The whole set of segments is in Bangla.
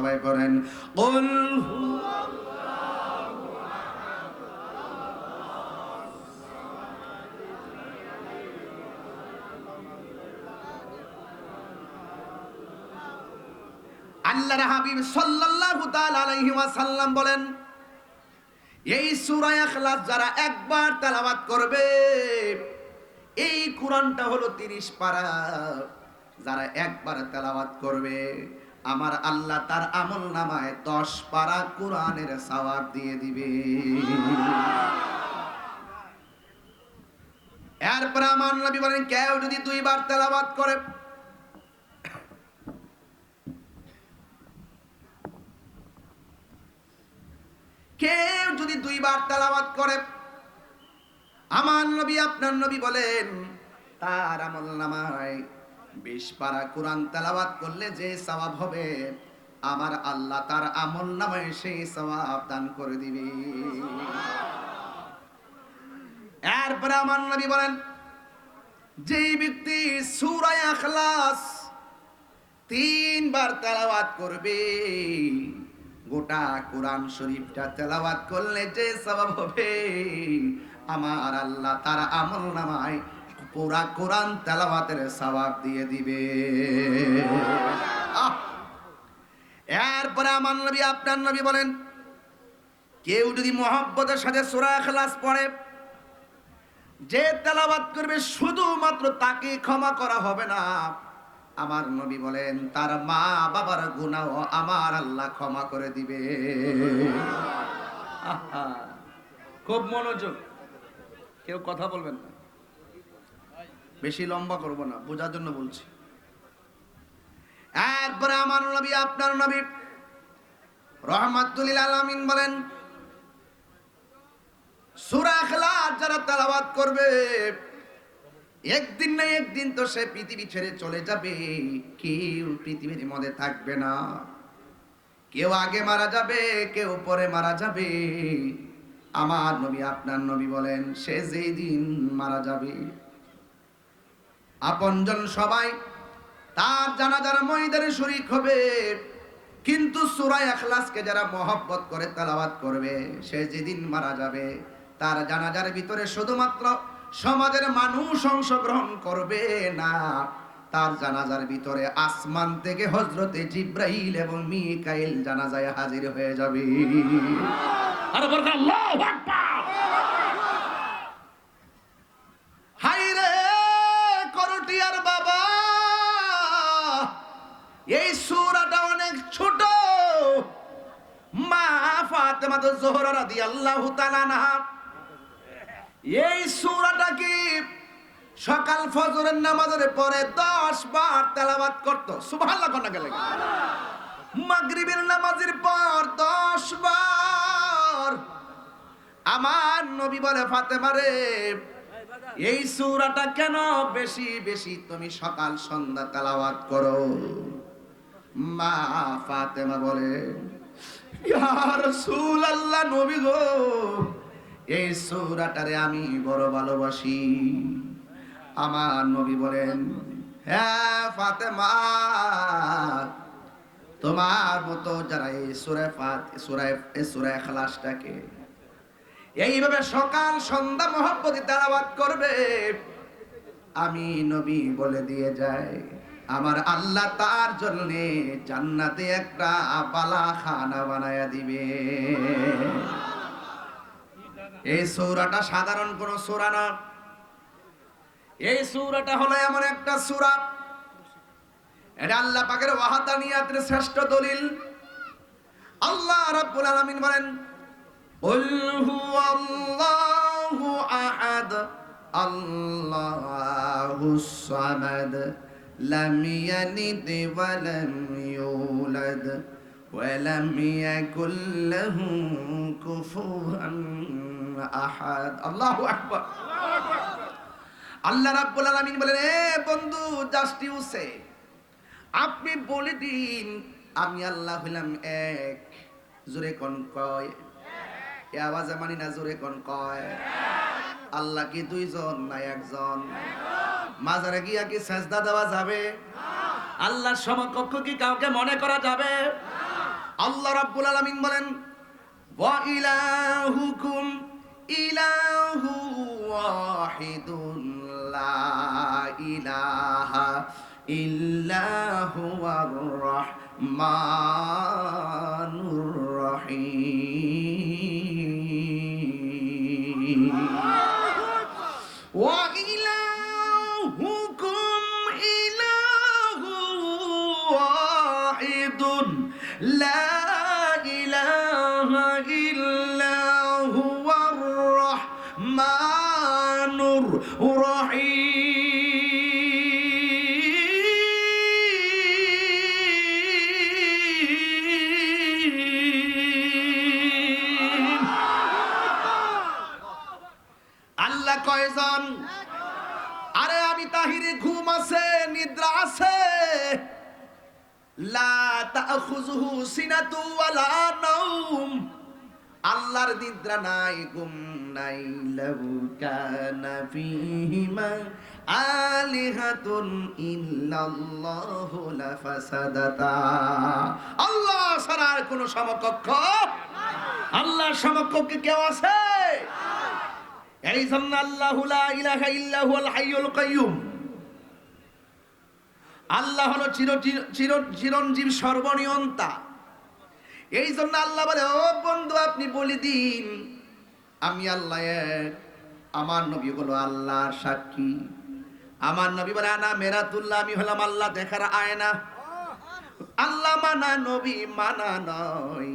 সবাই করেন কুল আল্লাহর হাবিব সাল্লাল্লাহু তাআলা আলাইহি ওয়াসাল্লাম বলেন, এই সূরা ইখলাস যারা একবার তেলাওয়াত করবে, এই কোরআনটা হলো 30 পারা, যারা একবার তেলাওয়াত করবে আমার আল্লাহ তার আমলনামায় 10 পারা কোরআনের সওয়াব দিয়ে দিবে। এরপর আমার নবী বলেন, কেউ যদি 2 বার তেলাওয়াত করে, কেউ যদি 2 বার তেলাওয়াত করে, আমার নবী আপনার নবী বলেন তার আমলনামায় 20 পারা কোরআন তেলাওয়াত করলে যে সওয়াব হবে আমার আল্লাহ তার আমলনামায় সেই সওয়াব দান করে দিবে। এরপর আমার নবী বলেন, যে ব্যক্তি সূরা ইখলাস 3 বার তেলাওয়াত করবে, গোটা কোরআন শরীফটা তেলাওয়াত করলে যে সওয়াব হবে আমার আল্লাহ তার আমলনামায় পুরা কোরআন তেলাওয়াতের সওয়াব দিয়ে দিবে। এরপরে আমার নবী আপনার নবী বলেন, কেউ যদি মহব্বতের সাথে সূরা ইখলাস পড়ে, যে তেলাওয়াত করবে শুধুমাত্র তাকে ক্ষমা করা হবে না, আমার নবী বলেন তার মা বাবার গুনাহ আমার আল্লাহ ক্ষমা করে দিবে। খুব মনোযোগ, কেউ কথা বলবেন না, বেশি লম্বা করব না, বোঝার জন্য বলছি। একবারে আমার নবী আপনার নবী রাহমাতুল লিল আলামিন বলেন, সূরা ইখলাস যারা তেলাওয়াত করবে একদিন না একদিন তো সে পৃথিবী ছেড়ে চলে যাবে, কেউ পৃথিবীর মধ্যে থাকবে না, কেউ আগে মারা যাবে, কেউ পরে মারা যাবে। আমার নবী আপনার নবী বলেন, সে যেই দিন মারা যাবে আপনজন সবাই তার জানাজার ময়দানে শরীক হবে, কিন্তু সূরা ইখলাসকে যারা মহব্বত করে তেলাওয়াত করবে, সে যেদিন মারা যাবে তার জানাজার ভিতরে শুধুমাত্র সমাজের মানুষ অংশগ্রহণ করবে না, তার জানাজার ভিতরে আসমান থেকে হযরতে জিবরাইল এবং মিকাইল জানাজায় হাজির হয়ে যাবে। আরে বলতে আল্লাহু আকবার। হায়রে করটিয়ার বাবা, এই সূরাটা অনেক ছোট। মা ফাতেমা জোহরা রাদিয়াল্লাহু তাআলা আনহা এই সূরাটা কি সকাল ফজরের নামাজের পরে 10 বার তেলাওয়াত করত। সুবহানাল্লাহ কোন গেলে, মাগরিবের নামাজের পর 10 বার। আমার নবী বলে, ফাতেমা রে, এই সূরাটা কেন বেশি বেশি তুমি সকাল সন্ধ্যা তেলাওয়াত করো? মা ফাতেমা বলে, ইয়া রাসূলুল্লাহ, নবী গো, এই সূরাটারে আমি বড় ভালোবাসি। আমার নবী বলেন, হ্যাঁ ফাতেমা, তোমার মতো যারা এই সূরা ইখলাসটাকে এইভাবে সকাল সন্ধ্যা মহব্বতে তেলাওয়াত করবে, আমি নবী বলে দিয়ে যাই আমার আল্লাহ তার জন্য জান্নাতে একটা বালাখানা বানায়া দিবে। এই সূরাটা সাধারণ কোন সূরা না, এই সূরাটা হলো এমন একটা সূরা, এটা আল্লাহ পাকের ওয়াহদানিয়াতের শ্রেষ্ঠ দলিল। আল্লাহ রাব্বুল আলামিন বলেন, কুল হুয়াল্লাহু আহাদ আল্লাহুস সামাদ লাম ইয়ালিদ ওয়া লাম ইউলাদ ওয়া লাম ইয়াকুল লাহু কুফুয়ান আহাদ। আল্লাহু আকবার। আল্লাহ রাব্বুল আলামিন বলেন, এ বন্ধু, জাস্ট ইউ সে, আপনি বলে দিন আমি আল্লাহ হইলাম এক। জোরে কোন কয়? এ আওয়াজে মানি না, জোরে কোন কয়? আল্লাহ কি দুইজন না একজন? মাজারে গিয়া কি সেজদা দেওয়া যাবে? আল্লাহর সমকক্ষ কি কাউকে মনে করা যাবে? আল্লাহ রাব্বুল আলামিন বলেন ওয়া ইলাহুকুম ইলাহু ওয়াহিদুন লা ইলাহা ইল্লা হুয়ার রাহমানুর রহিম ওয়া ইলাহুকুম ইলাহু ওয়াহিদুন লা ইলাহা ইল্লা হুয়ার রাহমানুর রহিম। আল্লাহ কয়জন? আরে আমি তাহিরে ঘুম আছে, নিদ্রা আছে। লা তাখুযুহু সিনাতু ওয়ালা নাওম, আল্লাহর নিদ্রা নাই, ঘুম নাই। লাহু কানা ফীহিমা আলিহাতুন ইল্লাল্লাহু লাফাসাদাতা, আল্লাহ ছাড়া আর কোনো সমকক্ষ, আল্লাহর সমকক্ষ কেউ আছে? এই জন্য আল্লাহু লা ইলাহা ইল্লা হুয়াল হাইয়ুল কাইয়্যুম, আল্লাহ হলো চিরঞ্জীব সর্বনিয়ন্তা। এই জন্য আল্লাহ বলে ও বন্ধু আপনি বলে দিন আমি আল্লাহ এক, আমার নবী হলো আল্লাহর সাক্ষী। আমার নবী বলে আনা মেরাতুল্লাহ, আমি হলাম আল্লাহ দেখার আয়না। আল্লাহ মানা নবী মানা নয়,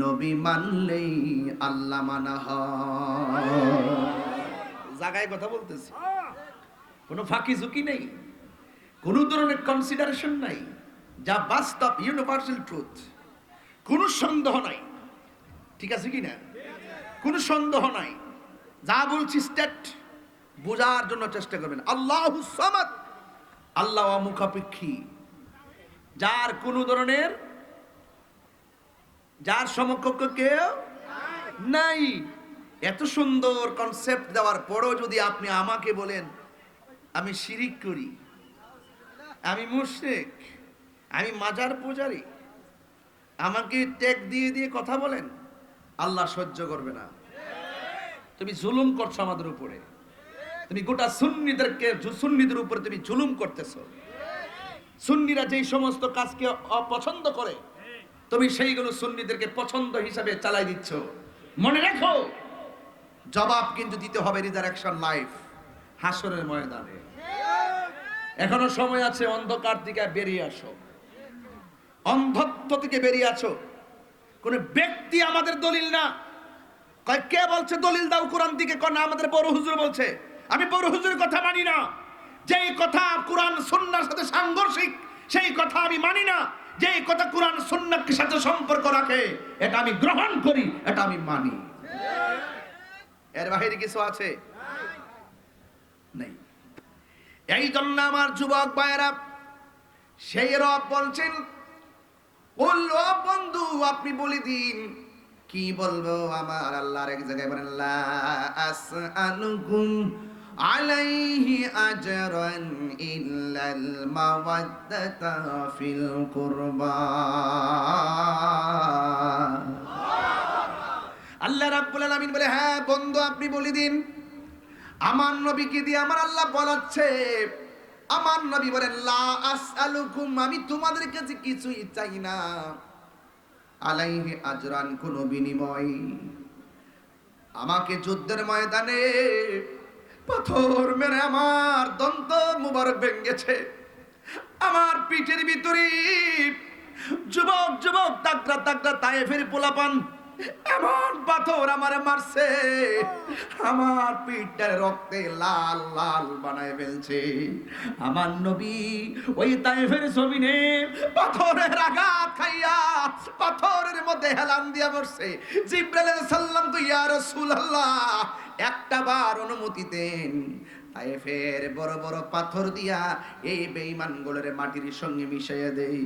নবী মানলেই আল্লাহ মানা হয়। জায়গায় কথা বলতেছি, কোনো ফাঁকি ঝুঁকি নেই, কোনো ধরনের কনসিডারেশন নাই, যা বাস্তব ইউনিভার্সাল ট্রুথ, কোনো সন্দেহ নাই। ঠিক আছে কি না? কোনো সন্দেহ নাই, যা বলছি স্টেট বোঝার জন্য চেষ্টা করবেন। আল্লাহুস সামাদ, আল্লাহ অমুখাপেক্ষী, যার কোনো ধরনের, যার সমকক্ষ কেউ নাই। এত সুন্দর কনসেপ্ট দেওয়ার পরও যদি আপনি আমাকে বলেন আমি শিরিক করি, আমি মুশরিক, আমি মাজার পূজারি, আমাকে ট্যাগ দিয়ে দিয়ে কথা বলেন, আল্লাহ সহ্য করবে না। তুমি জুলুম করছো আমাদের উপরে, তুমি গোটা সুন্নিদের উপরে তুমি জুলুম করতেছো। সুন্নিরা যেই সমস্ত কাজকে অপছন্দ করে তুমি সেইগুলো সুন্নিদেরকে পছন্দ হিসাবে চালাই দিচ্ছ। মনে রাখো জবাব কিন্তু দিতে হবে রিজারেকশন লাইফ, হাসরের ময়দানে। এখনো সময় আছে, অন্ধকার থেকে বেরিয়ে আসো, অন্ধত্ব থেকে বেরিয়ে আসো। কোন ব্যক্তি আমাদের দলিল না। কয় কে বলছে দলিল দাও কোরআন দিকে? কোন আমাদের বড় হুজুর বলছে। আমি বড় হুজুরের কথা মানি না। যেই কথা কোরআন সুন্নাহর সাথে সাংঘর্ষিক সেই কথা আমি মানি না। যেই কথা কোরআন সুন্নাহর সাথে সম্পর্ক রাখে এটা আমি গ্রহণ করি, এটা আমি মানি। এর বাইরে কিছু আছে? নেই। এই জন্য আমার যুবক ভাইয়েরা, সেই রব বলছেন বললো বন্ধু আপনি বলে দিন কি বলবো। আমার আল্লাহর এক জায়গায় বলেন লা আসআলুকুম আলাইহি আজরান ইল্লাল মাওয়াদ্দাতা ফিল কুরবা। আল্লাহ রাব্বুল আলামিন বলে হ্যাঁ বন্ধু আপনি বলে দিন। আমার নবীকে দিয়ে আমার আল্লাহ বলাচ্ছে, আমার নবী বলেন লা আসআলুকুম, আমি তোমাদের কাছে কিছুই চাই না, আলাইহি আজরান, কোন বিনিময়। আমাকে যুদ্ধের ময়দানে পাথর মেরে আমার দন্ত মুবারক ভেঙেছে, আমার পিঠের ভিতরে যুবক যুবক তাকড়া তাকড়া তায়েফের পোলাপান এমন পাথর আমারে মারছে, আমার পিঠটার রক্তে লাল লাল বানায় ফেলছে। আমার নবী ওই তায়েফের জমিনে পাথরের আঘাত খাইয়া পাথরের মধ্যে হেলান দিয়া বসছে। জিবরাইল আলাইহিস সালাম তো ইয়া রাসূলুল্লাহ একটা বার অনুমতি দেন, তায়েফের বড় বড় পাথর দিয়া এই বেঈমানগুলোরে মাটির সঙ্গে মিশাইয়া দেই।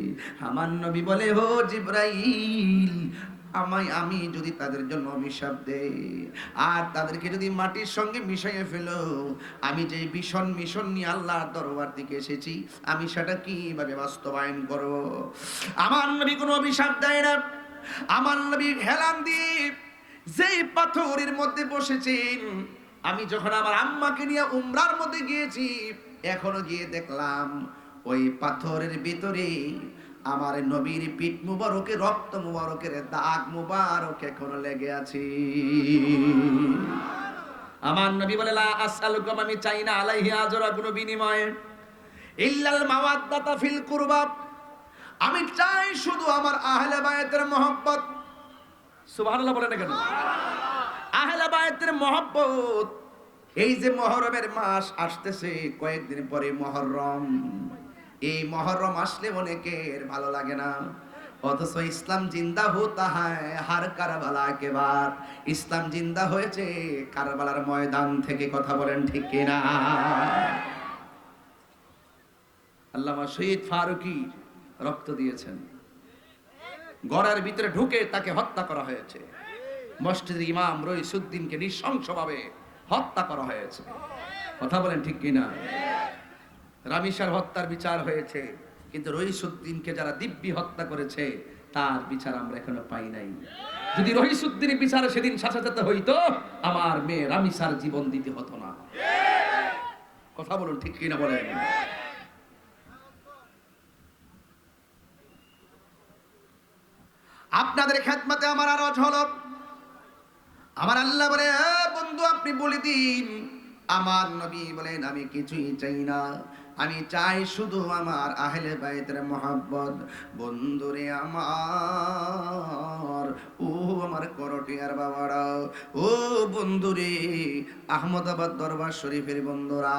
আমার নবী বলে ও জিবরাইল, আমি যদি তাদের জন্য অভিশাপ দেই আর তাদেরকে যদি মাটির সঙ্গে মিশিয়ে ফেলো, আমি যে ভীষণ মিশন নিয়ে আল্লাহর দরবার দিকে এসেছি আমি সেটা কিভাবে বাস্তবায়ন করব? আমার নবী কোনো অভিশাপ দেয় না। আমার নবী হেলান দিয়ে যেই পাথরের মধ্যে বসেছেন, আমি যখন আমার আম্মাকে নিয়ে উমরার মধ্যে গিয়েছি, এখনো গিয়ে দেখলাম ওই পাথরের ভিতরে আমার নবীর পিঠ মুবারকে, রক্ত মুবারকের দাগ মুবারক এখনো লেগে আছে। আমার নবী বলে, লা আসআলুকুম, আমি চাই না আলাইহি আজরা, কোনো বিনিময়ে, ইল্লাল মাওয়াদ্দাতা ফিল কুরবা, আমি চাই শুধু আমার আহলে বায়াতের মহব্বত। সুবহানাল্লাহ বলেন না কেন? আহলে বায়াতের মহব্বত। এই যে মুহররমের মাস আসতেছে, কয়েকদিন পরে মুহররম, এই মুহররম আসলে অনেকের ভালো লাগে না, অথচ ইসলাম জিন্দা হতা হ্যায় হার কারবালা কে বাদ। ইসলাম জিন্দা হয়েছে কারবালার ময়দান থেকে। কথা বলেন ঠিক কিনা? আল্লামা শহীদ ফারুকী রক্ত দিয়েছেন, ঘরের ভিতরে ঢুকে তাকে হত্যা করা হয়েছে। মসজিদের ইমাম রইসুদ্দিনকে নৃশংসভাবে হত্যা করা হয়েছে। কথা বলেন ঠিক কিনা? রামিসার হত্যার বিচার হয়েছে, কিন্তু রইসুদ্দিনকে যারা দিব্যি হত্যা করেছে তার বিচার আমরা এখনো পাই নাই। যদি রইসুদ্দিনের বিচার সেদিন শাসাতে হইতো, আমার মেয়ে রামিসার জীবন দিতে হতো না। কথা বলুন ঠিক কিনা বলেন? আপনাদের খেদমতে আমার আরজ হলো, আমার আল্লাহ বলে, বন্ধু আপনি বলে দিন। আমার নবী বলেন, আমি কিছুই চাই না, আমি চাই শুধু আমার আহলে বাইতের মহব্বত। বন্ধুরে আমার, ও আমার করটিয়ার বাবারা, ও বন্ধুরে, আহমদাবাদ দরবার শরীফের বন্ধুরা,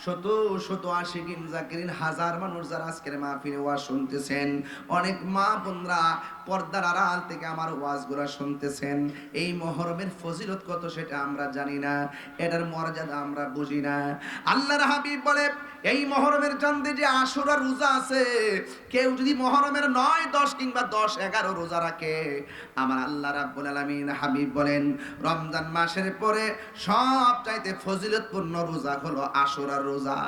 শত শত আশিকিন জাকিরিন, হাজার মানুষ যারা আজকের মাহফিলে ওয়াজ শুনতেছেন, অনেক মা বোনরা পর্দার আড়াল থেকে আমার ওয়াজগুলো শুনতেছেন। এই মুহররমের ফজিলত কত সেটা আমরা জানি না, এটার মর্যাদা আমরা বুঝি না। আল্লাহর হাবিব বলে, এই মুহররমের চাঁদে যে আশুরা রোজা আছে, কেউ যদি মুহররমের 9, 10 কিংবা 10, 11 রোজা রাখে, আমার আল্লাহ রাব্বুল আলামিন হাবিব বলেন, রমজান মাসের পরে সবচাইতে ফজিলতপূর্ণ রোজা হলো আশুরার রোজা।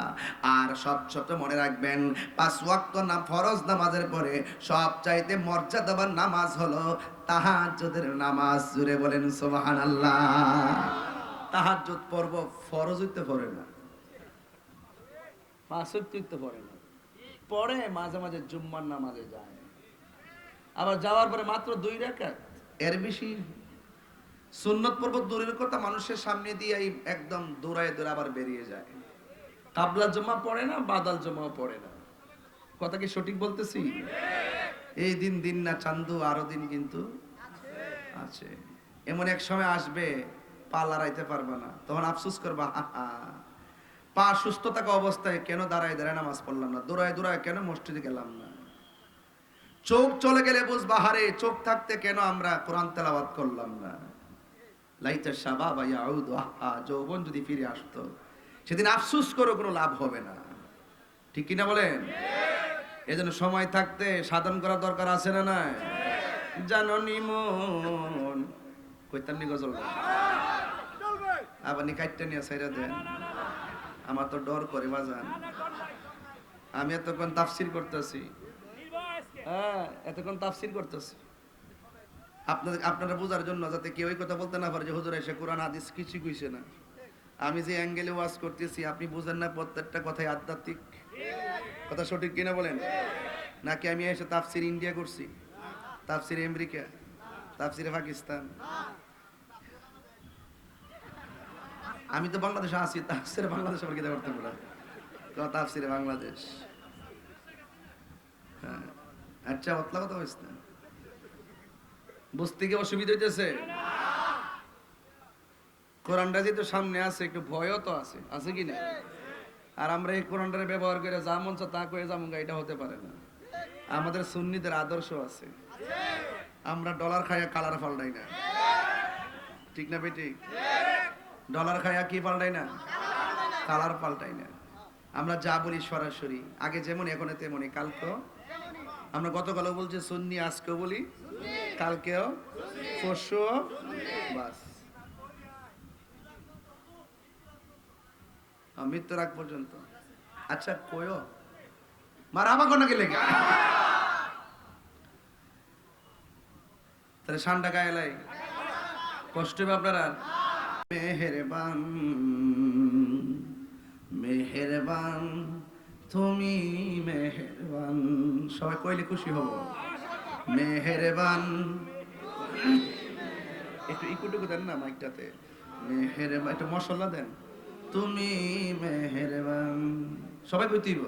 আর সবচেয়ে মনে রাখবেন, 5 ওয়াক্ত ফরজ নামাজের পরে সবচাইতে মর্যাদাবান নামাজ হলো তাহাজ্জুদের নামাজ। জুড়ে বলেন সুবহানাল্লাহ। তাহাজ্জুদ পড়ব, ফরজ হইতে পড়ে না, 5 ওয়াক্ত হইতে পড়ে না, পড়ে মাঝে মাঝে জুম্মার নামাজে যায়, আবার যাওয়ার পরে মাত্র 2 রাকাত, এর বেশি সুন্নত পর্ব দূরের কথা, মানুষের সামনে দিয়ে একদম দৌড়ায় দৌড়ে আবার বেরিয়ে যায়। কাবলা জমা পড়ে না, বাদাল জমাও পড়ে না। কথা কি সঠিক বলতেছি? এই দিন দিন না চান্দু, আরো দিন কিন্তু আছে। এমন এক সময় আসবে পা লড়াইতে পারবে না, তখন আফসোস করবা, পা সুস্থ থাকা অবস্থায় কেন দাঁড়ায় দাঁড়ায় নামাজ পড়লাম না, দৌড়ায় দৌড়ায় কেন মসজিদে গেলাম না। চোখ চলে গেলে বুঝবা, হারে চোখ থাকতে কেন আমরা কোরআন তেলাওয়াত করলাম না। লাইতা শাবাব ইয়াউদ, যৌবন যদি ফিরে আসতো, সেদিন আফসোস করে কোনো লাভ হবে না। ঠিক কিনা বলেন? এজন্য সময় থাকতে সাধন করা দরকার আছে না নাই? জাননি মন কইতামনি গজল আবার নি কাটতে নিয়ে ছাইরা দেন, আমার তো ডর করে বাজান। আমি এতক্ষণ তাফসির করতেছি, এতক্ষণ তাফসির করতেছি আপনারা বোঝার জন্য, যাতে কেউ এই কথা বলতে না পারে যে হুজুর এসে কোরআন হাদিস কিছু কইছে না। আমি যে অ্যাঙ্গেলে ওয়াজ করতেছি আপনি বুঝেন না, প্রত্যেকটা কথাই আধ্যাত্মিক। কথা সঠিক কিনা বলেন? নাকি আমি এসে তাফসির ইন্ডিয়া করছি, তাফসির আমেরিকা, তাফসিরে পাকিস্তান? আমি তো বাংলাদেশে আছি, তাফসিরে বাংলাদেশ আবার কি করতে পারে? তাফসিরে বাংলাদেশ। হ্যাঁ, আচ্ছা, অতলা কথা হইছে না, বুঝতে কি অসুবিধা হইতেছে? কোরআনটা যেহেতু সামনে আছে, একটু ভয়ও তো আছে, আছে কি না? আর আমরা এই কোরআনটারে ব্যবহার করে যা মন চায় তা করে যাবো, এটা হতে পারে না। আমাদের সুন্নিদের আদর্শ আছে, আমরা ডলার খাইয়া কালার পাল্টাই না। ঠিক না বেটি? ডলার খাইয়া কি পাল্টাই না? কালার পাল্টাই না। আমরা যা বলি সরাসরি, আগে যেমন এখন তেমনই, কালকেও আমরা গতকালও বলছি সুন্নি, আজকেও বলি, কালকেও, পরশুও, বাস মৃত্যুর আগ পর্যন্ত। আচ্ছা কয়ও মার আমাকে নাকি লেগে তাহলে শানটা গায়ে লাই কষ্ট হবে আপনারা। মেহেরবান মেহেরবান তুমি মেহেরবান, সবাই কইলে খুশি হব। মেহেরবান, একটু ইকুটুকু দেন না মাইকটাতে। মেহেরবান, একটু মশলা দেন। তুমি মেহেরবান, সবাই কইতেইব।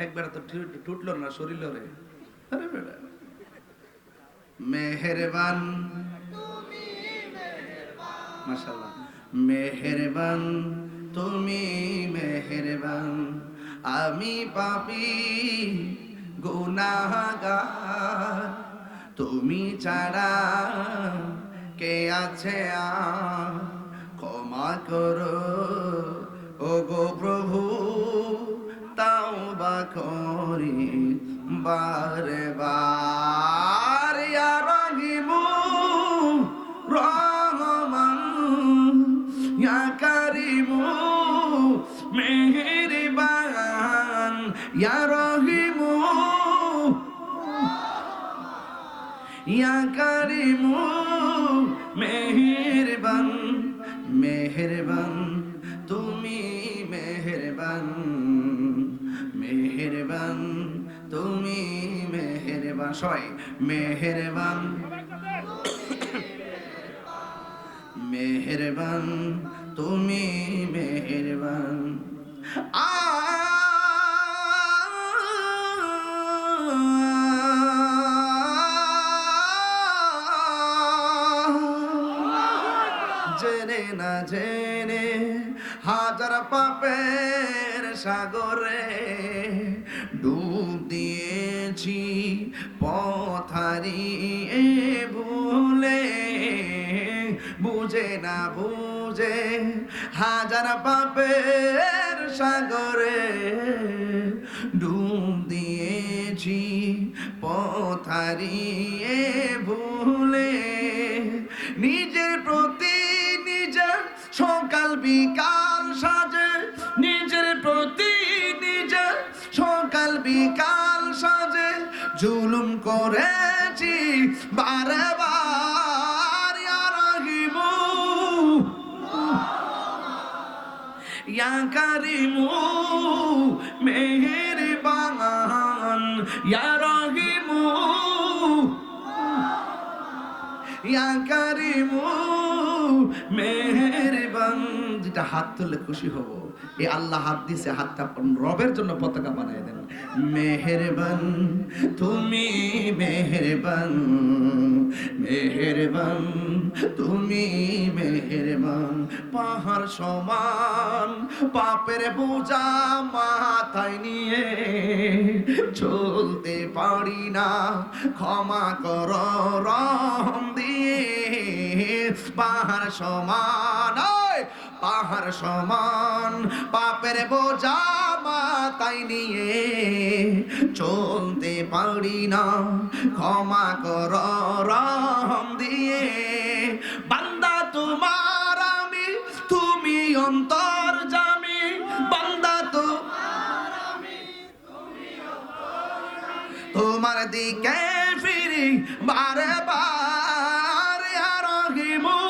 একবার তো টুটলো না শরীর রে। আরে বেটা মেহেরবান, মাশাআল্লাহ। মেহেরবান তুমি মেহেরবান, আমি পাপী গুনাহগার, তুমি ছাড়া কে আছে আর, ক্ষমা করো ও গো প্রভু, তাওবা করি বারে বার। ইয়া রহিমু রহমান, ইয়া কারিমু মেহেরবান, ইয়া রহিমু ইয়া কারিমু মেহেরবান। মেহেরবান তুমি মেহেরবান, মেহেরবান তুমি মেহেরবান, সবাই মেহেরবান মেহেরবান তুমি মেহেরবান। জেনে না জেনে হাজার পাপের সাগরে ডুব দিয়েছি, পথ হারিয়ে ভুলে, বুঝে না বুঝে হাজার পাপের সাগরে ডুব দিয়েছি, পথ হারিয়ে ভুলে, নিজের প্রতি নিজের সকাল বিকাল সাজে, নিজের প্রতি নিজের সকাল বিকাল সাজে জুলুম করেছি বারে বার। ইয়া রহিমু ইয়া কারিমু মেহেরবান, ইয়া রহিমু ইয়া কারিমু মেহেরবান। যেটা হাত তুললে খুশি হব, এই আল্লাহ হাত দিছে, হাতটা রবের জন্য পতাকা বানায় দেন। মেহেরবান তুমি মেহেরবান, মেহেরবান তুমি মেহেরবান। পাহাড় সমান পাপের বোঝা মাথায় নিয়ে চলতে পারি না, ক্ষমা কর রহম দিয়ে। পাহাড় সমান, পাহাড় সমান পাপের বোঝা মাথায় নিয়ে চলতে পারি না, ক্ষমা কর রহম দিয়ে। বান্দা তোমার আমি, তুমি অন্তর্যামী, বান্দা তোমার আমি, তোমার দিকে ফিরি বারে বার। ইয়া রহিমু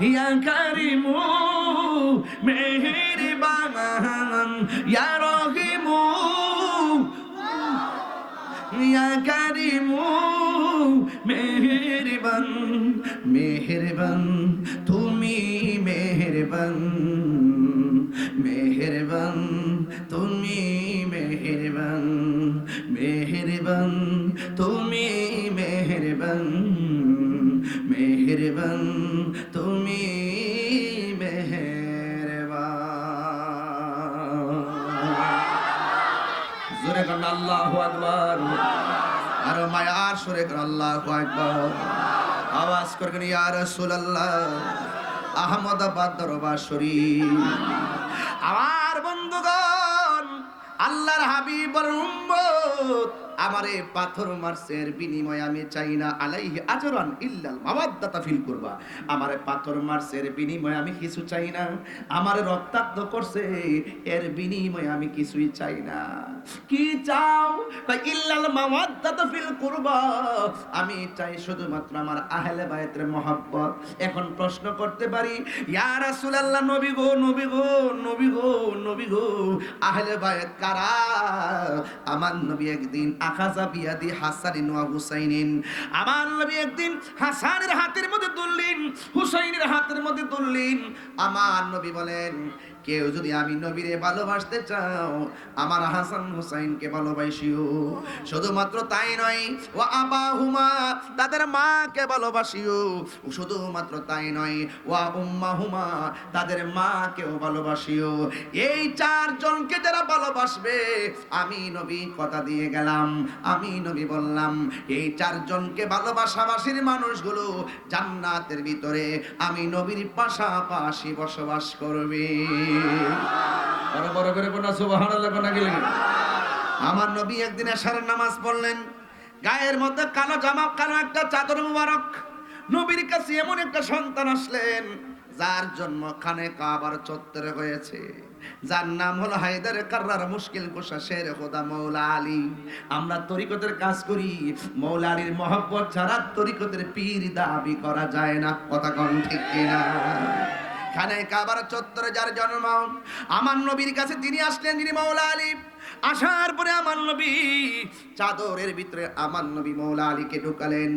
ইয়া কারিমু মেহেরবান, ইয়া রহিমু ইয়া কারিমু মেহেরবান। মেহেরবান তুমি মেহেরবান, মেহেরবান তুমি মেহেরবান, মেহেরবান তুমি মেহেরবান, মেহেরবান তুমি মেহেরবান। জোরে কর আল্লাহু আকবার, আর মায়ার সুরে কর আল্লাহু আকবার। আওয়াজ করবেন ইয়া রাসূলুল্লাহ। আহমদাবাদ দরবার শরীফ। আমার বন্ধুগণ, আল্লাহর হাবিবের উম্মত আমারে পাথর মারছে এর বিনিময়ে আমি চাই না আলাইহি আজরান ইল্লাল মাওয়াদ্দাতা ফিল কুরবা। আমারে পাথর মারছে এর বিনিময়ে আমি কিছু চাই না, আমারে রক্তাক্ত করছে এর বিনিময়ে আমি কিছুই চাই না। কি চাও? কই ইল্লাল মাওয়াদ্দাতা ফিল কুরবা, আমি চাই শুধুমাত্র আমার আহলে বায়তের মহব্বত। এখন প্রশ্ন করতে পারি, ইয়া রাসূলুল্লাহ, নবী গো নবী গো নবী গো নবী গো, আহলে বায়ত কারা? আমার নবী একদিন আখাযা বিয়াদি হাসানিন ওয়া হুসাইনিন, আমার নবী একদিন হাসানের হাতের মধ্যে তুললেন, হুসাইনের হাতের মধ্যে তুললেন। আমার নবী বলেন, কেউ যদি আমি নবীরে ভালোবাসতে চাও, আমার হাসান হুসাইনকে ভালোবাসিও। শুধুমাত্র তাই নয়, ওয়া আবাহুমা, তাদের মাকে ভালোবাসিও। শুধুমাত্র তাই নয়, ওয়া উম্মাহুমা, তাদের মাকেও ভালোবাসিও। এই চারজনকে যারা ভালোবাসবে, আমি নবী কথা দিয়ে গেলাম, আমি নবী বললাম, এই চারজনকে ভালোবাসাবাসীর মানুষগুলো জান্নাতের ভিতরে আমি নবীর পাশাপাশি বসবাস করবে। বড় বড় করে কোন সুবহানাল্লাহ কোন গেলে। আমার নবী একদিন এশারের নামাজ পড়লেন, গায়ের মধ্যে কালো জামা, কালো একটা চাদর মুবারক। নবীর কাছে এমন একটা সন্তান আসলেন যার জন্ম খানে কাবার চত্বরে হয়েছে, যার নাম হলো হায়দার কাররার মুশকিল কুশা শের খোদা মৌলা আলী। আমরা তরিকতের কাজ করি, মৌলা আলীর মহব্বত ছাড়া তরিকতের পীর দাবি করা যায় না। কথা কোন ঠিক কিনা? খানে কাবার চত্বরে যার জন্ম, আমার নবীর কাছে তিনি আসলেন, যিনি মৌলা আলী। আসার পরে আমার নবী চাদরের ভিতরে আমার নবী মৌলা আলীকে ঢুকালেন,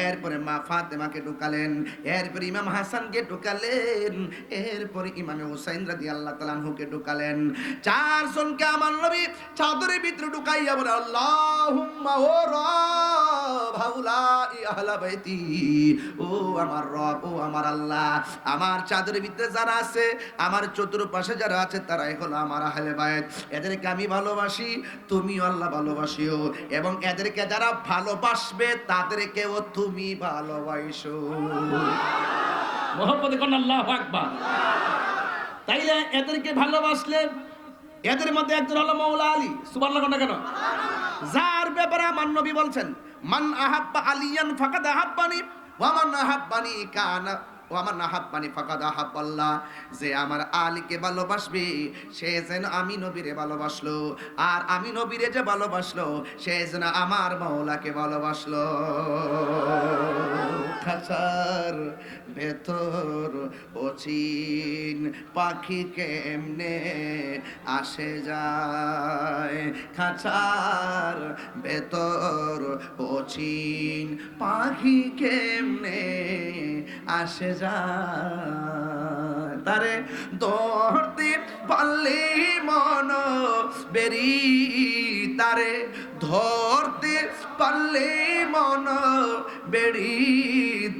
এরপরে মা ফাতেমাকে ঢুকালেন, এরপরে ইমাম হাসানকে ঢুকালেন, এরপরে ইমাম হুসাইন রাদিয়াল্লাহু তাআলা আনহুকে ঢুকালেন। চারজনকে আমার নবী চাদরের ভিতরে ঢুকাইয়া বলে, আল্লাহুম্মা ও রব হাউলাই আহলা বাইতি, ও আমার রব, ও আমার আল্লাহ, আমার চাদরের ভিতরে যারা আছে, আমার চতুর্পাশে যারা আছে, তারাই হলো আমার আহলে বায়ত। এদেরকে আমি ভালোবাসি, তুমিও আল্লাহ ভালোবাসিও, এবং এদেরকে যারা ভালোবাসবে তাদেরকেও তুমি ভালোবাসো। মুহাম্মদ কোন আল্লাহু আকবার। তাইলে এদেরকে ভালোবাসলে, এদের মধ্যে একজন হলো মৌলা আলী। সুবহানাল্লাহ কোন কেন? যার ব্যাপারে আমার নবী বলছেন, মান আহাব্বা আলিয়ান ফাকাদ আহাব্বানি ওয়া মান আহাব্বানি কানা ওয়া মান আহাব্বানি ফাকাদ আহাব্বাল্লাহ। যে আমার আলীকে ভালোবাসবে সে যেন আমি নবীরে ভালোবাসলো, আর আমি নবীরে যে ভালোবাসলো সে যেন আমার মাওলাকে ভালোবাসলো। খাঁচার ভেতর অচিন পাখি কেমনে আসে যায়, খাঁচার ভেতর অচিন পাখি কেমনে আসে যায়, তারে ধরতে পারলে মন বেরি, তারে ধরতে পারলে মন বেড়ি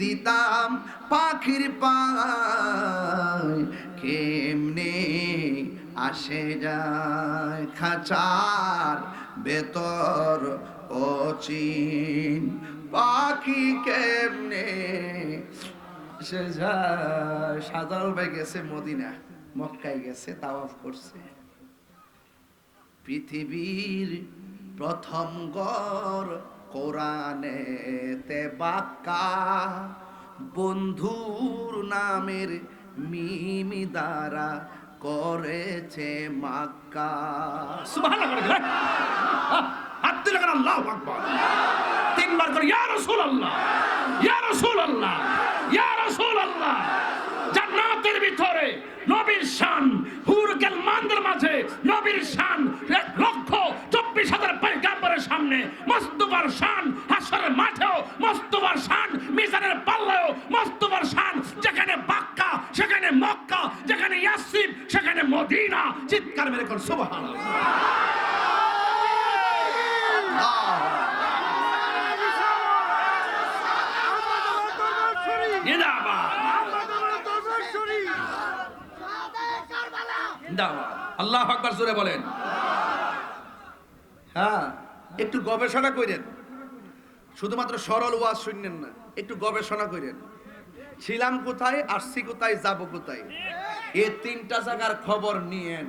দিতাম পাখির পায় কেমনে আসে যায়, খাঁচার ভেতর অচিন পাখি কেমনে সে যায়। সাধারণ ভাই গেছে মদিনা, মক্কায় গেছে, তাওয়াফ করছে। পৃথিবীর প্রথম গড় কোরআনেতে বাক্কা, বন্ধুর নামের মিমি দ্বারা করেছে মাক্কা। সুবহানাল্লাহ। হাত তুলে বলেন আল্লাহু আকবার। তিনবার করে ইয়া রাসূলুল্লাহ, ইয়া রাসূলুল্লাহ, ইয়া রাসূলুল্লাহ। জান্নাতের ভিতরে নবীর শান, হুরুল মানদের মাঝে নবীর শান, 1,24,000 পয়গম্বরের সামনে মুস্তাফার শান, হাসরের মাঠেও মুস্তাফার শান, মিজানের পাল্লায়ও মুস্তাফার শান। যেখানে বাক্কা সেখানে মক্কা, যেখানে ইয়াসরিব সেখানে মদিনা। চিৎকার মেরে কোন সুবহানাল্লাহ। আল্লাহু আকবার জোরে বলেন। হ্যাঁ, একটু গবেষণা করেন, শুধুমাত্র সরল ওয়াজ শুনলেন না, একটু গবেষণা করেন। ছিলাম কোথায়, আসছি কোথায়, যাব কোথায়, এই তিনটা জায়গার খবর নিয়েন।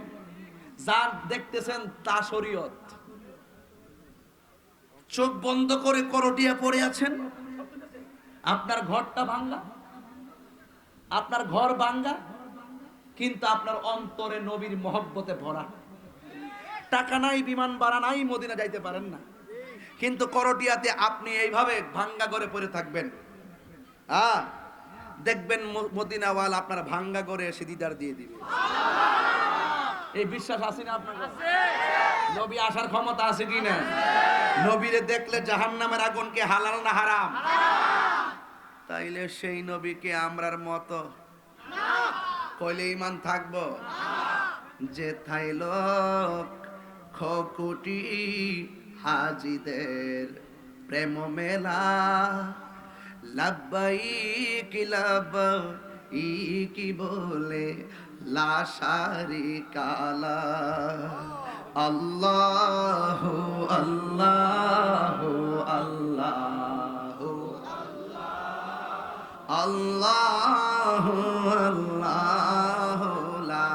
যা দেখতেছেন তা শরীয়ত, চোখ বন্ধ করে করটিয়া পড়ে আছেন, আপনার ঘরটা ভাঙ্গা, আপনার ঘর ভাঙ্গা, কিন্তু আপনার অন্তরে নবীর মহব্বতে ভরা। টাকা নাই, বিমান ভাড়া নাই, মদিনা যাইতে পারেন না, কিন্তু করটিয়াতে আপনি এইভাবে ভাঙ্গা করে পড়ে থাকবেন। দেখবেন মদিনাওয়ালা আপনার ভাঙ্গা করে এসে দিদার দিয়ে দিবে। এই বিশ্বাস আছে না আপনার? নবী আসার ক্ষমতা আছে কি না? নবীরে দেখলে জাহান্নামের আগুনকে হালাল না হারাম? তাইলে সেই নবীকে আমরার মতো কইলে ঈমান থাকবো? যে থাইল খকুটি হাজিদের প্রেম মেলা, লাব্বাইক লাব্বাইক বলে লাশারি কালা। আল্লাহু আল্লাহু আল্লাহু আল্লাহু আল্লাহু লা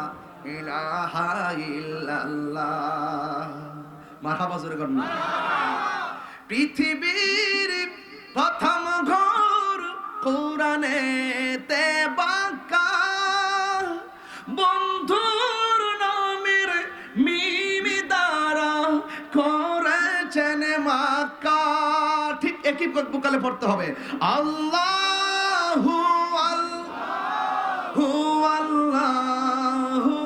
ইলাহা ইল্লাল্লাহ। মারহাবা জোরে করুন। পৃথিবীর প্রথম ঘর কোরআনেতে বাঁকা, বন্ধুর নামের মিমি দ্বারা করেছেন মাক্কা। ঠিক একই বুকালে পড়তে হবে। আল্লাহু আল্লাহু আল্লাহু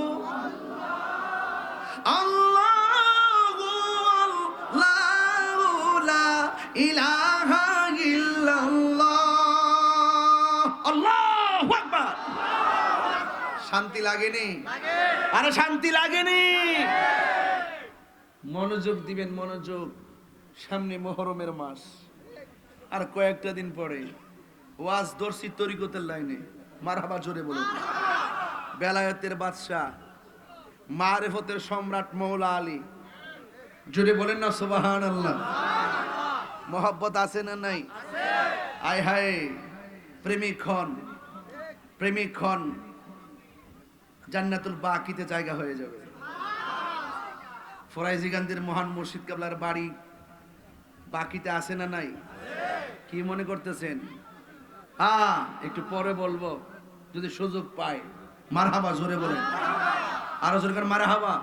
আল্লাহু আল্লাহু লা ইলাহা ইল্লাল্লাহ। আল্লাহু আকবার। শান্তি লাগেনি? আরে শান্তি লাগেনি? মনোযোগ দিবেন, মনোযোগ। সামনে মুহররমের মাস, আর কয়েকটা দিন পরে ওয়াজ দর্শি তরিকতের লাইনে। মারহাবা জোরে বলুন। বেলায়েতের বাদশা, মারিফতের সম্রাট মৌলা আলী, জোরে বলেন না সুবহানাল্লাহ। মোহাব্বত আছে না নাই? আয় হায়, প্রেমিক খন জান্নাতুল বাকিতে জায়গা হয়ে যাবে। ফরাইজি গান্ধীর মহান মুর্শিদ কেবলার বাড়ি বাকিতে আছে না নাই? কি মনে করতেছেন? একটু পরে বলবো যদি সুযোগ পাই। মারহাবা জোরে বলেন, আরো জোরে করে মারহাবা।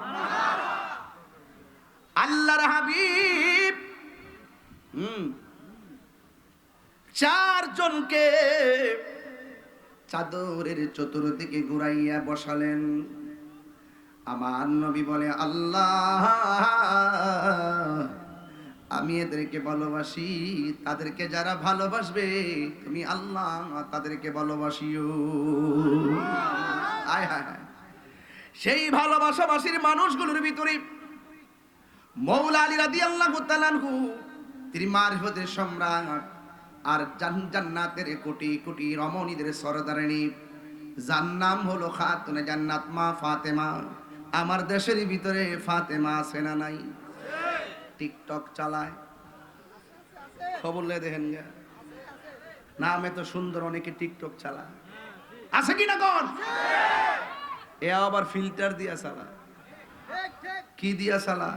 আল্লাহর হাবিব চারজনকে চাদরের চতুর্দিকে ঘুরাইয়া বসালেন। আমার নবী বলে, আল্লাহ আমি এদেরকে ভালোবাসি, তাদেরকে যারা ভালোবাসবে তুমি আল্লাহ তাদেরকে ভালোবাসিও। আয় হায় হায়, সেই ভালোবাসাবাসীর মানুষগুলোর ভিতরে মৌলা আলী রাদিয়াল্লাহু তাআলা আনহু, তিনি মারিফতের সম্রাট আর জান্নাতের কোটি কোটি রমণীদের সরদারিনী, যার নাম হলো খাতুনে জান্নাত মা ফাতেমা। আমার দেশের ভিতরে ফাতেমা আছে না নাই? টিকটক চালায়, খবর লে দেখেন গা, নাম এত সুন্দর, অনেকে টিকটক চালায়, আছে কি না? কোন এ আবার ফিল্টার দিয়া চালা। কি দিয়া চালা?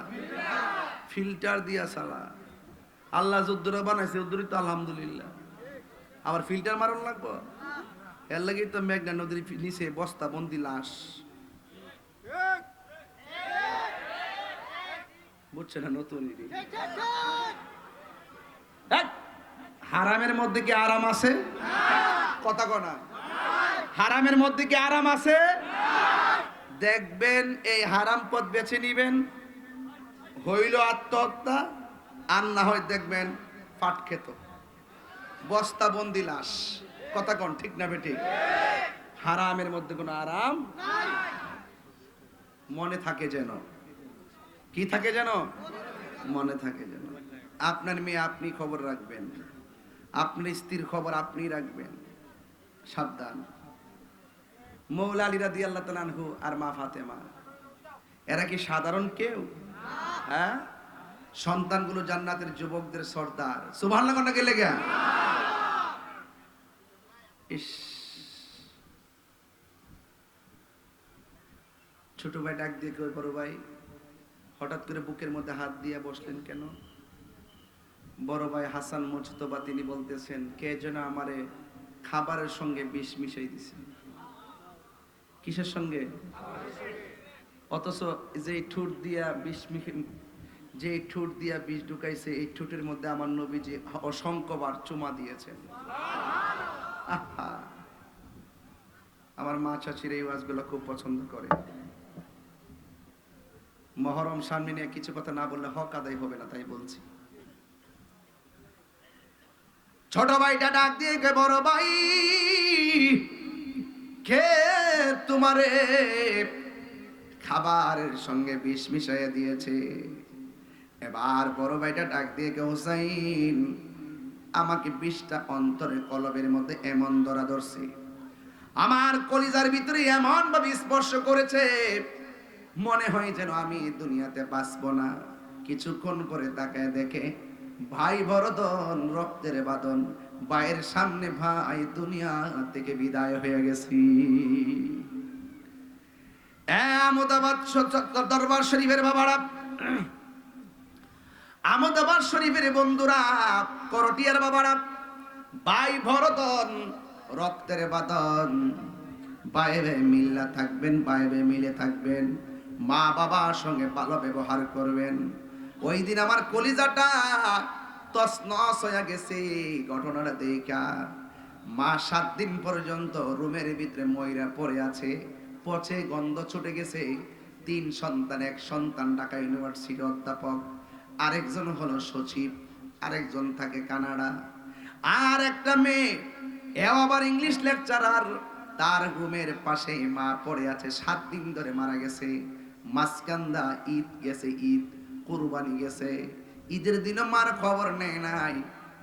ফিল্টার দিয়া চালা। আল্লাহ যদ্দুরা বানাইছে ওদ্দুরই তো আলহামদুলিল্লাহ, আবার ফিল্টার মারণ লাগবো? এর লাগি তো মেঘনা নদীর নিচে বস্তা বন্দি লাশ, বুঝছে না? নতুন হারামের মধ্যে কি আরাম আছে? কথা কনা, হারামের মধ্যে কি আরাম আছে? দেখবেন এই হারাম পথ বেছে নিবেন, হইল আত্মহত্যা, আর না হয় দেখবেন ফাট খেত, বস্তা বন্দি লাশ। কথা কন ঠিক না বেঠিক? হারামের মধ্যে কোনো আরাম মনে থাকে যেন। কি থাকে যেন? মনে থাকে যেন। আপনার মেয়ে আপনি খবর রাখবেন, আপনার স্ত্রীর খবর আপনি রাখবেন। সাবধান। মৌলা আলী রাদিয়াল্লাহু তাআলা আনহু আর মা ফাতেমা, এরা কি সাধারণ কেউ? হ্যাঁ, সন্তানগুলো জান্নাতের যুবকদের সর্দার। সুবহানাল্লাহ কোনটা কে লেগে? ইস, ছোট ভাই ডাক দিয়ে কই, বড় ভাই হঠাৎ করে বুকের মধ্যে হাত দিয়ে বসলেন কেন? বড় ভাই হাসান মুজতবা তিনি বলতেছেন, কে যেন আমারে খাবারের সঙ্গে বিষ মিশাই দিছে। কিসের সঙ্গে? অথচ যে ঠোঁট দিয়া যে ঠোঁট দিয়া বিষ ঢুকাইছে, এই ঠোঁটের মধ্যে আমার নবীজি অসংখ্যবার চুমা দিয়েছেন। আহা, আমার মা চাচির এই ওয়াজগুলো খুব পছন্দ করে। মহরম সামনে নিয়ে কিছু কথা না বললে হক আদায় হবে না, তাই বলছি। ছোট ভাইটা ডাক দিয়ে কে, বড় ভাই কে তোমারে খাবারের সঙ্গে বিষ মিশাইয়া দিয়েছে? এবার বড় ভাইটা ডাক দিয়ে কে, হুসাইন আমাকে বিষটা অন্তরে কলবের মধ্যে এমন ধরা ধরছে, আমার কলিজার ভিতরে এমন ভাবে স্পর্শ করেছে, মনে হয় যেন আমি দুনিয়াতে বাঁচবো না। কিছুক্ষণ পরে তাকায় দেখে ভাই বরদন, রক্তের বাঁধন, ভাইয়ের সামনে ভাই দুনিয়া থেকে বিদায় হয়ে গেছি। আহমদাবাদ দরবার শরীফের বাবারা, আহমদাবাদ শরীফের বন্ধুরা, করটিয়ার বাবারা, ভাই ভরতন, রক্তের বাঁধন, বাইরে মিল্লা থাকবেন, বাইরে মিলে থাকবেন, মা বাবার সঙ্গে ভালো ব্যবহার করবেন। ওই দিন আমার কলিজাটা তছনছ হয়ে গেছে ঘটনাটা দেখা। মা 7 দিন পর্যন্ত রুমের ভিতরে ময়রা পড়ে আছে, পচে গন্ধ ছুটে গেছে। 3 সন্তান, এক সন্তান ঢাকা ইউনিভার্সিটির অধ্যাপক, আরেকজন হলো সচিব, আরেকজন থাকে কানাডা, আর একটা মেয়ে এও আবার ইংলিশ লেকচারার। তার রুমের পাশে মা পড়ে আছে, 7 দিন ধরে মারা গেছে। মাসকান্দা ঈদ গেছে, ঈদ কুরবানি গেছে, ঈদের দিনও মার খবর নেয় নাই,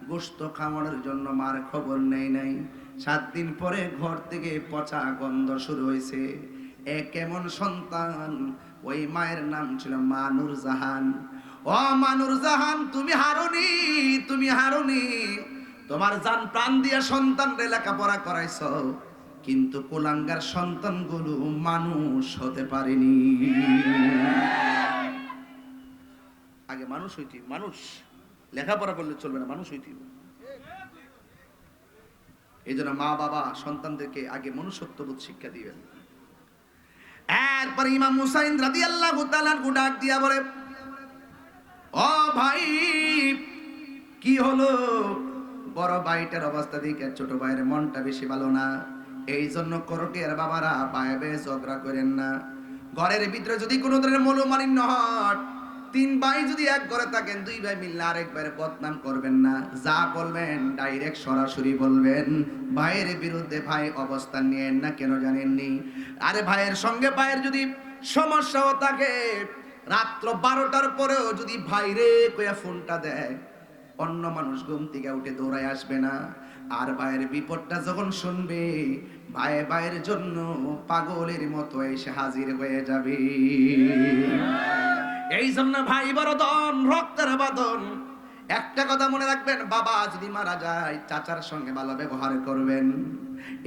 গোশত খাওয়ানোর জন্য মার খবর নেয় নাই। 7 দিন পরে ঘর থেকে পচা গন্ধ শুরু হয়েছে। কেমন সন্তান, ওই মায়ের নাম ছিল মানুর জাহান। ও মানুর জাহান, তুমি হারুনি, তুমি হারুনি, তোমার জান প্রাণ দিয়ে সন্তানরে লেখাপড়া করাইছো, কিন্তু কুলাঙ্গার সন্তানগুলো মানুষ হতে পারেনি। আগে মানুষ হইতে, মানুষ লেখাপড়া করলে চলবে না, মানুষ হইতে। এই জন্য মা বাবা সন্তানদেরকে আগে মনুষ্যত্ববোধ শিক্ষা দিবেন। এরপর ইমাম হুসাইন রাদিয়াল্লাহু তাআলা ডাক দিয়া বলে, ও ভাই কি হলো? বড় ভাইটার অবস্থা দেখে ছোট ভাইয়ের মনটা বেশি ভালো না। এই জন্য করটিয়ার বাবারা ভাই ভাই ঝগড়া করেন না। ঘরের ভিতরে যদি কোনো ধরনের মনোমালিন্য হয়, 3 ভাই যদি এক ঘরে থাকেন, 2 ভাই মিললে আরেক ভাইয়ের বদনাম করবেন না। যা বলবেন ডাইরেক্ট সরাসরি বলবেন। ভাইয়ের বিরুদ্ধে ভাই অবস্থান নিয়েন না, কেন জানেননি? আরে ভাইয়ের সঙ্গে ভাইয়ের যদি সমস্যাও থাকে, রাত্র 12টার পরেও যদি ভাইরে কইয়া ফোনটা দেয়, অন্য মানুষ ঘুম থেকে উঠে দৌড়ায় আসবে না। আর ভাইয়ের বিপদটা যখন শুনবে, ভাইয়ের জন্য পাগলের মতো এসে হাজির হয়ে যাবে। এই জন্য ভাই বরদন, রক্তের বাঁধন। একটা কথা মনে রাখবেন, বাবা যদি মারা যায় চাচার সঙ্গে ভালো ব্যবহার করবেন।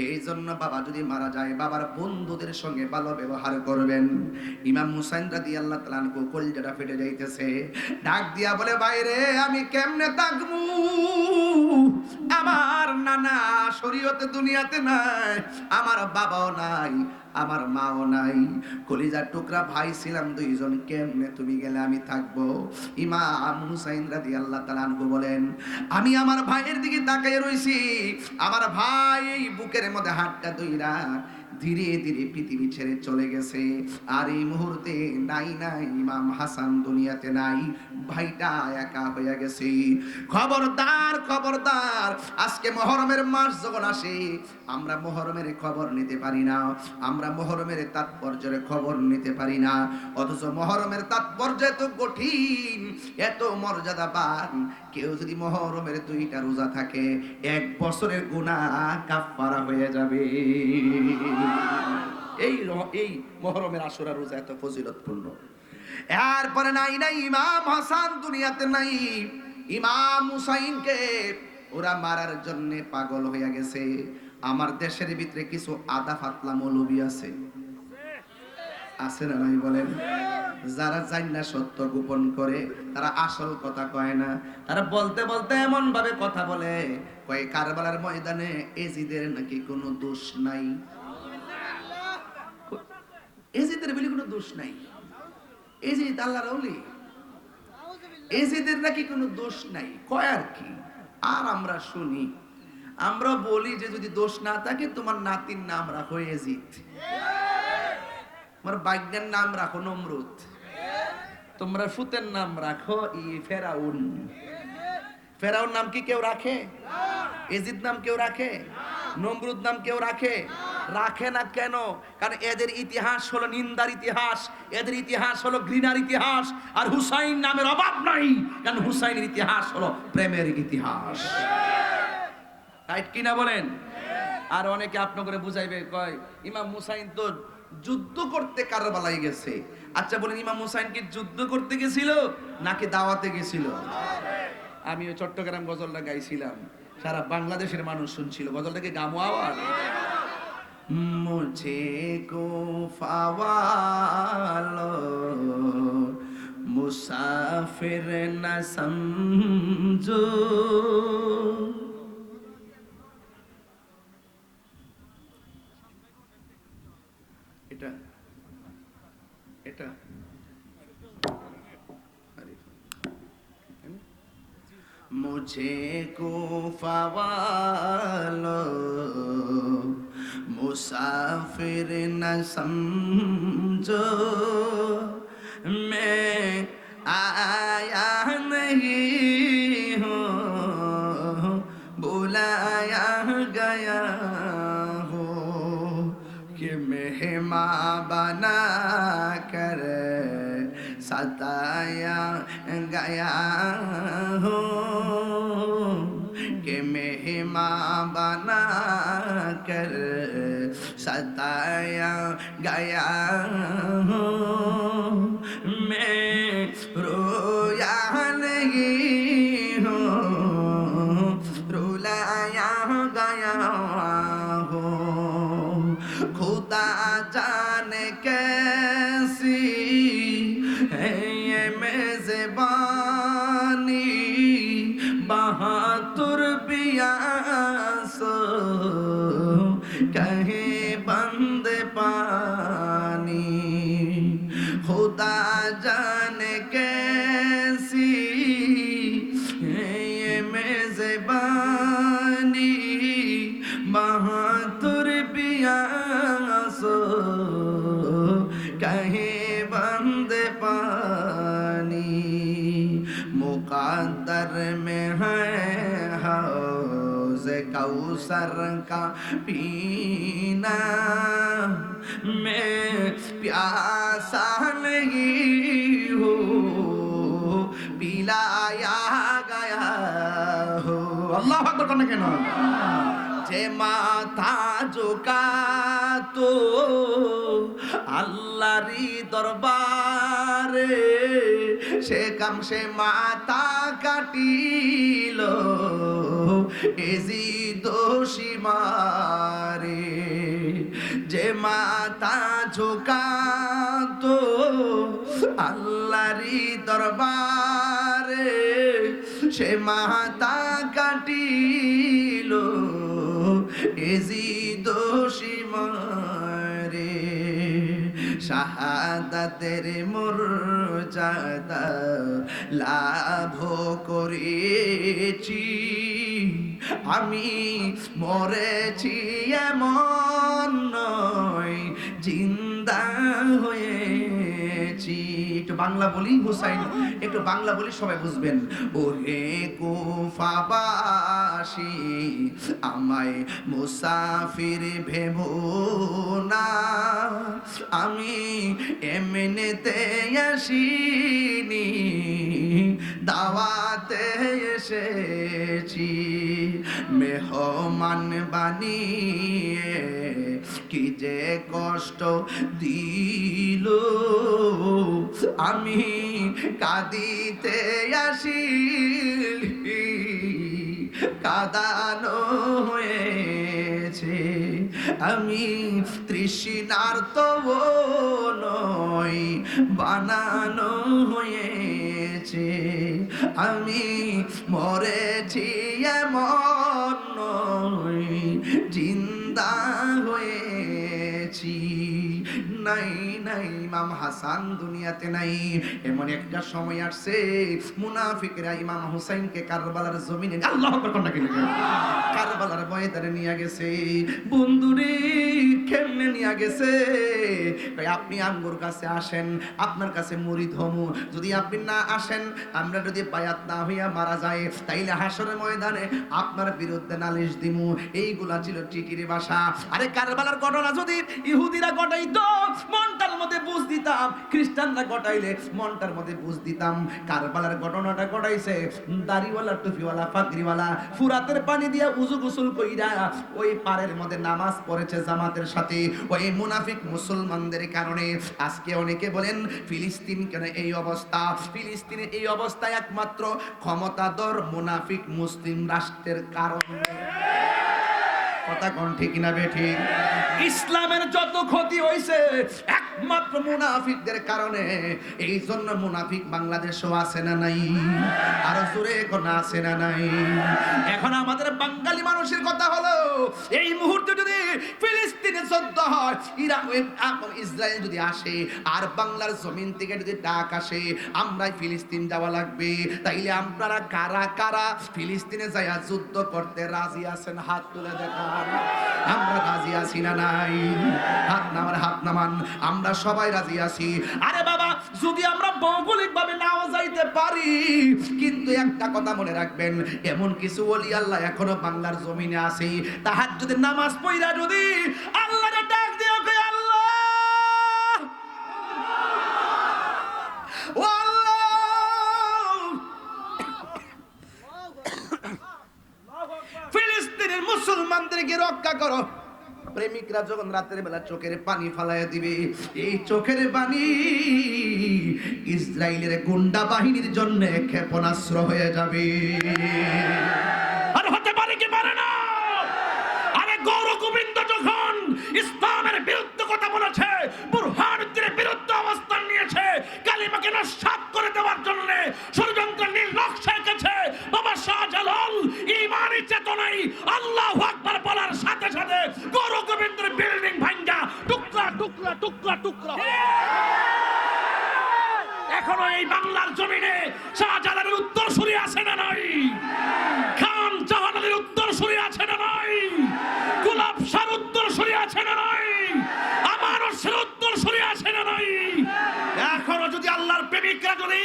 এই জন্য বাবা যদি মারা যায় বাবার বন্ধুদের সঙ্গে ভালো ব্যবহার করবেন। ইমাম হুসাইন রাদিয়াল্লাহু তাআলা আনহু কলিজাটা ফেটে যাইতেছে, ডাক দিয়া বলে, বাইরে আমি কেমনে থাকবো? আমার নানা শরীয়তে দুনিয়াতে নাই, আমার বাবাও নাই, আমার মাও নাই, কলিজার টুকরা ভাই ছিলাম 2 জন, কেমনে তুমি গেলে আমি থাকবো? ইমাম হুসাইন রাদিয়াল্লাহু তাআলা আনহু বলেন, আমি আমার ভাইয়ের দিকে তাকিয়ে রইছি, আমার ভাই বুকের মধ্যে হাতটা ধইরা ধীরে ধীরে পৃথিবী ছেড়ে চলে গেছে। আর এই মুহূর্তে নাই নাই ইমাম হাসান দুনিয়াতে নাই, ভাইটা একা হয়ে গেছে। খবরদার খবরদার, আজকে মুহররমের মাস যখন আসে, আমরা মুহররমের খবর নিতে পারি না, আমরা মুহররমের তাৎপর্যের খবর নিতে পারি না। অথচ মুহররমের তাৎপর্য এত কঠিন, এত মর্যাদাবান। কেউ যদি মুহররমের 2টা রোজা থাকে, 1 বছরের গুনাহ কাফারা হয়ে যাবে। এই মুহররমের আশুরা রোজা এত ফজিলতপূর্ণ। এরপরে নাই নাই ইমাম হাসান দুনিয়াতে নাই, ইমাম হুসাইনকে ওরা মারার জন্য পাগল হয়ে গেছে। আমার দেশের ভিতরে কিছু আদা ফাতলা মৌলবি আছে না নাই বলেন? যারা জান্না সত্য গোপন করে তারা আসল কথা কয় না। তারা বলতে বলতে এমন ভাবে কথা বলে, কয় কারবালার ময়দানে এজিদের নাকি কোনো দোষ নাই। এজিদের বলি কোনো দোষ নাই, এজিদ আল্লাহর ওলি, এজিদের নাকি কোনো দোষ নাই কয় আর কি। আর আমরা শুনি, আমরা বলি যে যদি দোষ না থাকে তোমার নাতির নাম রাখো এজিদ, তোমার বাইকের নাম রাখো নমরুদ, তোমরা ফুতের নাম রাখো ফেরাউন। ফেরাউন নাম কি কেউ রাখে? এজিদ নাম কেউ রাখে? নমরুদ নাম কেউ রাখে? রাখে না কেন? কারণ এদের ইতিহাস হলো নিন্দার ইতিহাস, এদের ইতিহাস হলো ঘৃণার ইতিহাস। আর হুসাইন নামের অভাব নাই, কারণ হুসাইনের ইতিহাস হলো প্রেমের ইতিহাস। রাইট কিনা বলেন? আর অনেকে আপনি করে বুঝাইবে, কয় ইমাম হুসাইন তো যুদ্ধ করতে কারবালায় গেছে। আচ্ছা বলেন, ইমাম হুসাইন কি যুদ্ধ করতে গেছিল নাকি দাওয়াতে গেছিল? আমিও চট্টগ্রাম গজলটা গাইছিলাম, সারা বাংলাদেশের মানুষ শুনছিল। গজলটাকে গামো আওয়াজ, মুঝে কো ফাওয়ালো মুসাফির না সমঝো, এটা এটা मुझे कूफा वालो मुसाफिर न समझो, मैं आया नहीं हूँ बुलाया गया हूँ, कि मेहमान बना कर सताया गया हूँ, कि मेहमान बना कर सताया गया हूँ, मैं रोया नहीं हूँ रुलाया गया हूँ, खुदा जाने कैसी है ये मेज़बानी, बहादुर पियासो कहे बंद पानी, खुदा जाने कैसी है ये मेज़बानी, बहादुर पियासो कहे बंद पानी, मुक़द्दर में है हौज़ कौसर का पीना, मैं प्यासा नहीं हूँ पिलाया गया हूँ। अल्लाह अकबर करने के नाम যে মাথা ঝুঁকাতো আল্লাহরই দরবারে, সে কাম সে মাথা কাটিল এজিদ সীমারে, যে মাথা ঝুঁকাতো আল্লাহরই দরবারে, সে মাথা কাটিল এজিদ সীমারে, শাহাদাতের মর্যাদা লাভ করেছি, আমি মরেছি এমন নয় জিন্দা হয়েছি। একটু বাংলা বলি হুসাইন, একটু বাংলা বলি সবাই বুঝবেন। ও হে কুফাবাসী আমায় মুসাফির ভেবো না, আমি এমনিতে আসিনি দাওয়াতে এসেছি, মেহমান বানিয়ে কি যে কষ্ট দিল, আমি কাঁদিতে আসি কাঁদানো হয়েছে, আমি তৃষ্ণার্ত নই, বানানো হয়েছে। আমি মরেছি এমন নই, জিন্দা হয়েছি। নাই নাই, ইমাম হাসান দুনিয়াতে নাই। এমন একটা সময় আসছে মুনাফিকরা ইমাম হুসাইনকে কারবালার জমিনে, আল্লাহু আকবার কোনটা কি লাগে, কারবালার ময়দানে নিয়ে গেছে। বন্ধুরে কেমনে নিয়ে গেছে? আপনি আমগোর কাছে আসেন, আপনার কাছে মুরিদ হমু। যদি আপনি না আসেন, আমরা যদি বায়াত না হইয়া মারা যায়, তাইলে হাসরের ময়দানে আপনার বিরুদ্ধে নালিশ দিমু। এইগুলা ছিল টিকিরি ভাষা। আরে কারবালার ঘটনা যদি ইহুদিরা ঘটাইতো, মনটার মধ্যে বুঝ দিতাম। খ্রিস্টানরা ঘটাইলে মনটার মধ্যে বুঝ দিতাম। কারবালার ঘটনাটা ঘটাইছে দাড়িওয়ালা, টুপিওয়ালা, পাগড়িওয়ালা, ফুরাতের পানি দিয়া উজু গোসল কইরা ওই পারের মধ্যে নামাজ পড়েছে জামাতের সাথে। ওই মুনাফিক মুসলমানদের কারণে আজকে অনেকে বলেন ফিলিস্তিন কেন এই অবস্থা। ফিলিস্তিনের এই অবস্থা একমাত্র ক্ষমতাধর মুনাফিক মুসলিম রাষ্ট্রের কারণে। কথা কোন ঠিক না বেঠিক? ইসলামের যত ক্ষতি হয়েছে একমাত্র মুনাফিকদের কারণে। এই জন্য মুনাফিক বাংলাদেশও আছে না নাই? আরো জোরে কোন আছে না নাই? এখন আমাদের বাঙালি মানুষের কথা হলো, এই মুহূর্তে যদি ফিলিস্তিনে যুদ্ধ হয়, ইরাক ইসরায়েল যদি আসে, আর বাংলার জমিন থেকে যদি ডাক আসে আমরাই ফিলিস্তিন যাওয়া লাগবে, তাইলে আপনারা কারা কারা ফিলিস্তিনে যাইয়া যুদ্ধ করতে রাজি আছেন? হাত তুলে দেখান। আমরা রাজি আছি না নাই? হাত নামান, হাত নামান। আমরা সবাই রাজি আছি। আরে বাবা, যদি আমরা ভৌগোলিক ভাবে নাও যাইতে পারি, কিন্তু একটা কথা মনে রাখবেন, এমন কিছু ওলি আল্লাহ এখনো বাংলার জমিনে আছে, তাহাজ্জুদের নামাজ পড়া যদি আল্লাহরে ডাক দিয়ে কই, আল্লাহ ও আল্লাহ, ফিলিস্তিনের মুসলমানদেরকে রক্ষা করো। প্রেমিকরা যখন রাতের বেলা চোখের পানি ফালাইয়া দিবে, এই চোখের পানি ইসরায়েলের গুন্ডা বাহিনীর জন্য ক্ষেপণাস্ত্র হয়ে যাবে। আর হতে পারে কি পারে না? আরে গৌর গোবিন্দ যখন ইসলামের বিরুদ্ধে কথা বলেছে, বুরহানুদ্দিনের বিরুদ্ধে অবস্থান নিয়েছে, কালিমাকে নস্যাৎ করে দেওয়ার জন্য ষড়যন্ত্র নীল নকশা এঁকেছে, বাবা শাহজালাল ঈমানি চেতনায় আল্লাহু আকবার বলার সাথে সাথে গৌর গোবিন্দের বিল্ডিং ভাঙ্গা টুকরা টুকরা টুকরা টুকরা। এখনো এই বাংলার জমিনে শাহজালালের উত্তরসূরি আছে না নাই? খান জাহানের উত্তরসূরি আছে না নাই? গোলাপ শাহর উত্তরসূরি আছে না নাই? আমার উত্তরসূরি আছে না নাই? এখনো যদি আল্লাহর প্রেমিকরা যদি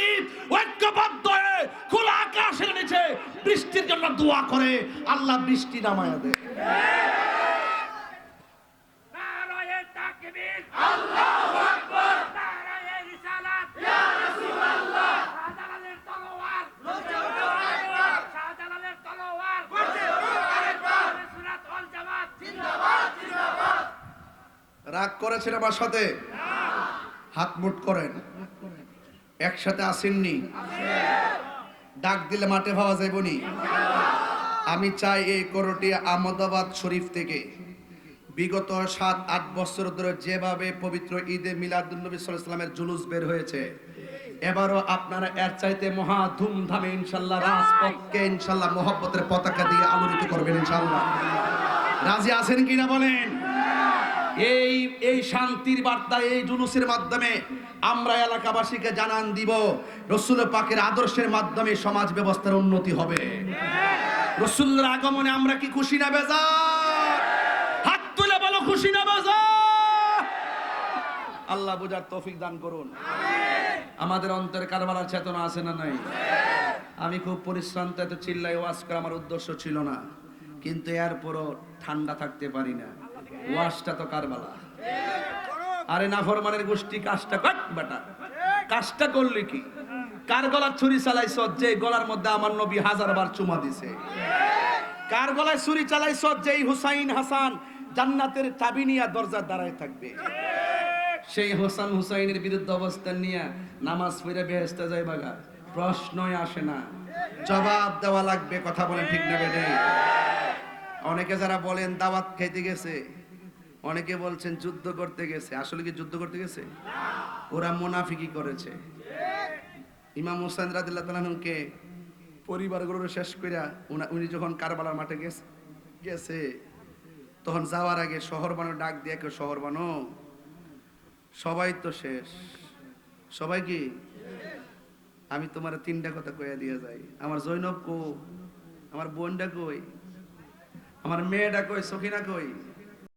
ঐক্যবদ্ধ হয়ে খোলা আকাশের নিচে বৃষ্টির জন্য দোয়া করে, আল্লাহ বৃষ্টি নামায়া দেয়। আল্লাহু আকবার, নারায়ে রিসালাত, ইয়া রাসূলুল্লাহ, শাহজালালের তলোয়ার, শাহজালালের তলোয়ার, সুন্নাত ওয়াল জামাত জিন্দাবাদ জিন্দাবাদ। রাগ করেছেন আমার সাথে? হাত মুঠ করেন। একসাথে আসেননি? ডাক দিলে মাঠে পাওয়া যাইবনি? আমি চাই এই করটিয়া আহমদাবাদ শরীফ থেকে বিগত 7-8 বছর ধরে যেভাবে পবিত্র ঈদে মিলাদুন্নবী সাল্লাল্লাহু আলাইহি ওয়াসাল্লামের জুলুস বের হয়েছে, এবারও আপনারা এর চাইতে মহা ধুমধামে ইনশাআল্লাহ রাজপথকে ইনশাআল্লাহ মহব্বতের পতাকা দিয়ে আলোকিত করবেন ইনশাআল্লাহ। রাজি আছেন কিনা বলেন? এই শান্তির বার্তা এই জুলুসের মাধ্যমে আমরা এলাকাবাসীকে জানান দিব, রাসূল পাকের আদর্শের মাধ্যমে সমাজ ব্যবস্থার উন্নতি হবে। রাসূলের আগমনে আমরা কি খুশি না বেজার? হাত তুলে বলো খুশি না বেজার? আল্লাহ বুঝার তৌফিক দান করুন। আমাদের অন্তরে কারবালার চেতনা আছে না নাই? আমি খুব পরিশ্রান্ত, এত চিল্লাই ওয়াজ করা আমার উদ্দেশ্য ছিল না, কিন্তু এরপরও ঠান্ডা থাকতে পারি না। ওয়াজটা তো কারবালা। আরে নাফরমানের গোষ্ঠী কাজটা কর বেটা, কাজটা করলি কি? কার গলার ছুরি চালাইছ যে গলার মধ্যে আমার নবী 1000 বার চুমা দিছে? কার গলায় ছুরি চালাইছ যেই হুসাইন হাসান জান্নাতের চাবি নিয়ে দরজার দাঁড়ায় থাকবে? সেই হাসান হুসাইনের বিরুদ্ধে অবস্থান নিয়ে নামাজ পড়ে বেহেশতে যাইবা গা? প্রশ্নই আসে না, জবাব দেওয়া লাগবে। কথা বলেন ঠিক না বেটে? অনেকে যারা বলেন দাওয়াত খাইতে গেছে, অনেকে বলছেন যুদ্ধ করতে গেছে, আসলে কি যুদ্ধ করতে গেছে? ওরা মুনাফিকি করেছে। ইমাম হোসেন রাদিয়াল্লাহু তাআলা আনহুকে পরিবারগুলো শেষ কইরা উনি যখন কারবালার মাঠে গেছে তখন যাওয়ার আগে শহর বানো ডাক দিয়ে কেউ শহর বানো, সবাই তো শেষ, সবাই কি? আমি তোমার তিনটা কথা কইয়া দিয়ে যাই। আমার জৈনব কো, আমার বোনটা কই, আমার মেয়েটা কই, সখিনা কই?